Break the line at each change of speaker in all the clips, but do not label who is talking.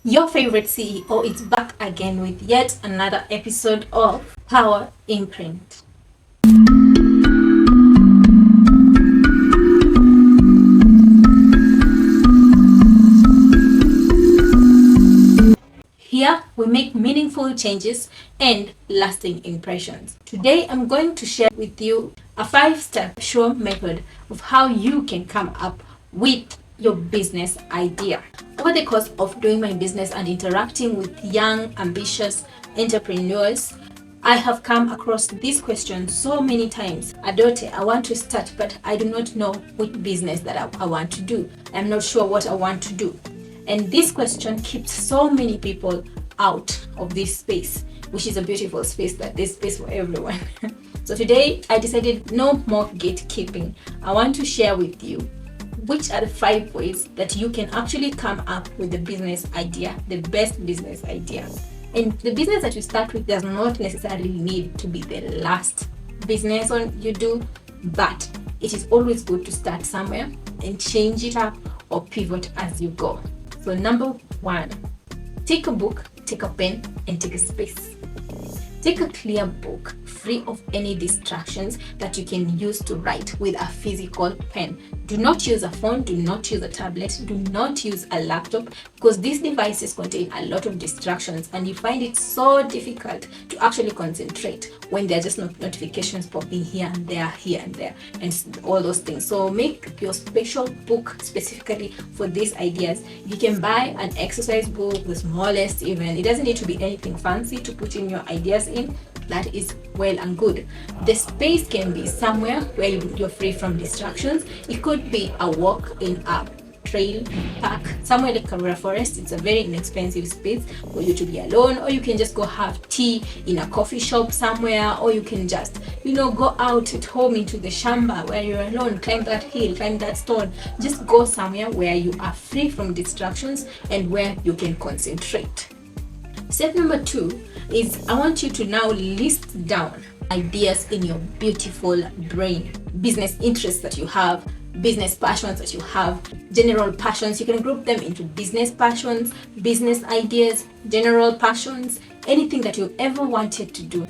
Your favorite CEO is back again with yet another episode of Power Imprint. Here, we make meaningful changes and lasting impressions. Today, I'm going to share with you a 5-step sure method of how you can come up with your business idea. Over the course of doing my business and interacting with young, ambitious entrepreneurs, I have come across this question so many times. Aadoteh, I want to start, but I do not know which business that I want to do. I'm not sure what I want to do. And this question keeps so many people out of this space, which is a beautiful space, that there's space for everyone. So today I decided no more gatekeeping. I want to share with you which are the 5 ways that you can actually come up with the business idea, the best business idea. And the business that you start with does not necessarily need to be the last business you do, but it is always good to start somewhere and change it up or pivot as you go. So number 1, take a book, take a pen, and take a space. Take a clear book, free of any distractions, that you can use to write with a physical pen. Do not use a phone, do not use a tablet, do not use a laptop, because these devices contain a lot of distractions and you find it so difficult to actually concentrate when there are just notifications popping here and there, and all those things. So make your special book specifically for these ideas. You can buy an exercise book, the smallest even. It doesn't need to be anything fancy to put in your ideas in. That is well and good. The space can be somewhere where you're free from distractions. It could be a walk in a trail park, somewhere like a forest. It's a very inexpensive space for you to be alone, or you can just go have tea in a coffee shop somewhere, or you can just go out at home into the shamba where you're alone, climb that hill, climb that stone. Just go somewhere where you are free from distractions and where you can concentrate. Step number 2 is, I want you to now list down ideas in your beautiful brain, business interests that you have, business passions that you have, general passions. You can group them into business passions, business ideas, general passions, anything that you ever wanted to do.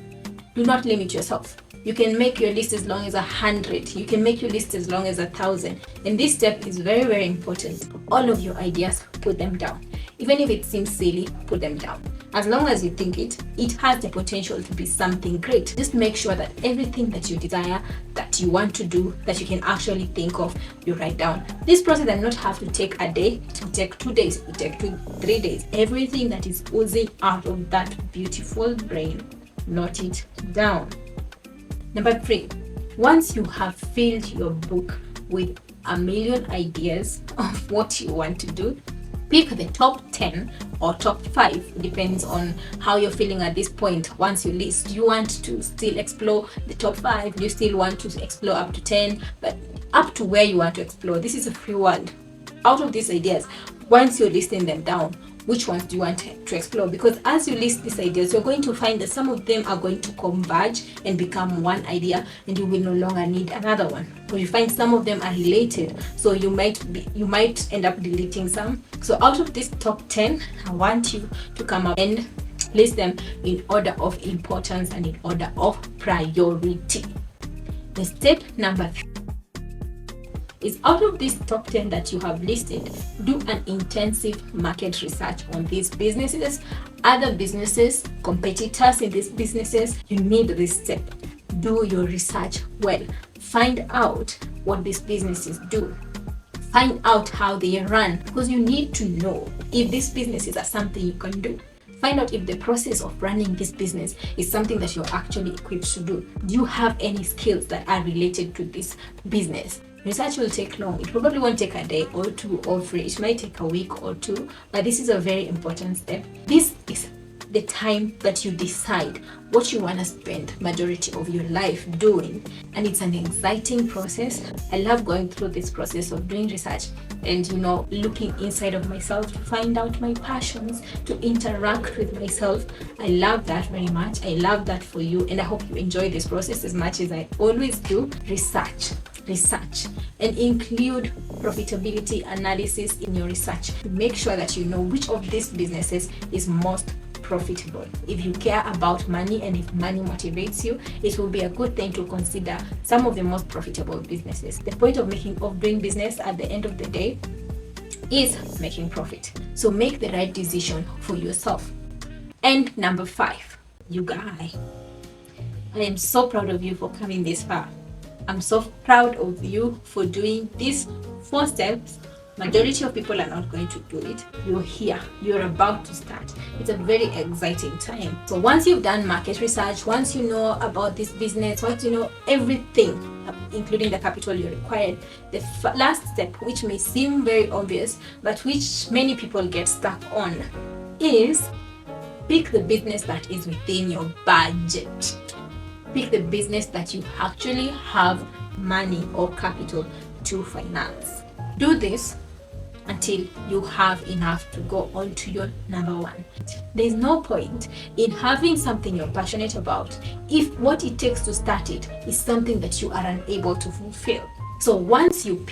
Do not limit yourself. You can make your list as long as 100. You can make your list as long as 1,000. And this step is very, very important. All of your ideas, put them down. Even if it seems silly, put them down. As long as you think it has the potential to be something great. Just make sure that everything that you desire, that you want to do, that you can actually think of, you write down. This process does not have to take a day, it will take 2 days, it will take 3 days. Everything that is oozing out of that beautiful brain, note it down. Number 3, once you have filled your book with a million ideas of what you want to do, pick the top 10 or top 5, it depends on how you're feeling at this point. Once you list, you want to still explore the top 5, you still want to explore up to 10, but up to where you want to explore. This is a free world. Out of these ideas, once you're listing them down, which ones do you want to explore? Because as you list these ideas, you're going to find that some of them are going to converge and become one idea, and you will no longer need another one. Or you find some of them are related, so you might end up deleting some. So out of this top 10, I want you to come up and list them in order of importance and in order of priority. The step number 3 is, out of this top 10 that you have listed, do an intensive market research on these businesses, other businesses, competitors in these businesses. You need this step. Do your research well. Find out what these businesses do. Find out how they run, because you need to know if these businesses are something you can do. Find out if the process of running this business is something that you're actually equipped to do. Do you have any skills that are related to this business? Research will take long. It probably won't take a day or 2 or 3. It might take a week or 2, but this is a very important step. This is the time that you decide what you want to spend majority of your life doing, and it's an exciting process. I love going through this process of doing research and looking inside of myself to find out my passions, to interact with myself. I love that very much. I love that for you, and I hope you enjoy this process as much as I always do. Research. research and include profitability analysis in your research to make sure that you know which of these businesses is most profitable. If you care about money and if money motivates you, it will be a good thing to consider some of the most profitable businesses. The point of doing business at the end of the day is making profit. So make the right decision for yourself. And number 5, you guy. I am so proud of you for coming this far. I'm so proud of you for doing these 4 steps. Majority of people are not going to do it. You're here. You're about to start. It's a very exciting time. So once you've done market research, once you know about this business, once you know everything, including the capital you required, the last step, which may seem very obvious, but which many people get stuck on, is pick the business that is within your budget. Pick the business that you actually have money or capital to finance. Do this until you have enough to go on to your number 1. There's no point in having something you're passionate about if what it takes to start it is something that you are unable to fulfill. So once you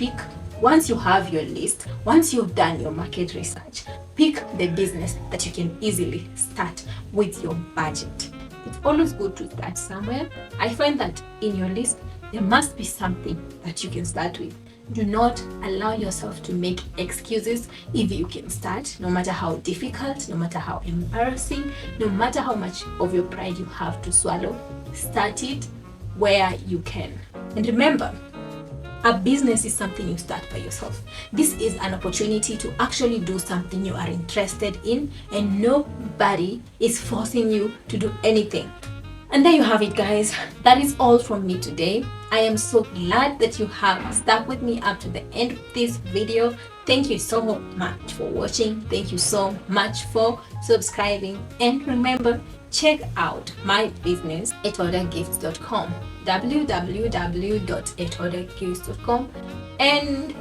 have your list, once you've done your market research, pick the business that you can easily start with your budget. It's always good to start somewhere. I find that in your list, there must be something that you can start with. Do not allow yourself to make excuses if you can start, no matter how difficult, no matter how embarrassing, no matter how much of your pride you have to swallow. Start it where you can. And remember, a business is something you start by yourself. This is an opportunity to actually do something you are interested in, and nobody is forcing you to do anything. And there you have it, guys. That is all from me today. I am so glad that you have stuck with me up to the end of this video. Thank you so much for watching. Thank you so much for subscribing. And remember, check out my business, aadotehgifts.com, www.aadotehgifts.com, and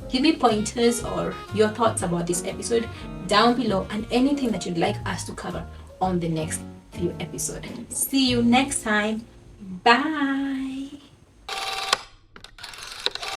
give me pointers or your thoughts about this episode down below, and anything that you'd like us to cover on the next few episodes. See you next time. Bye.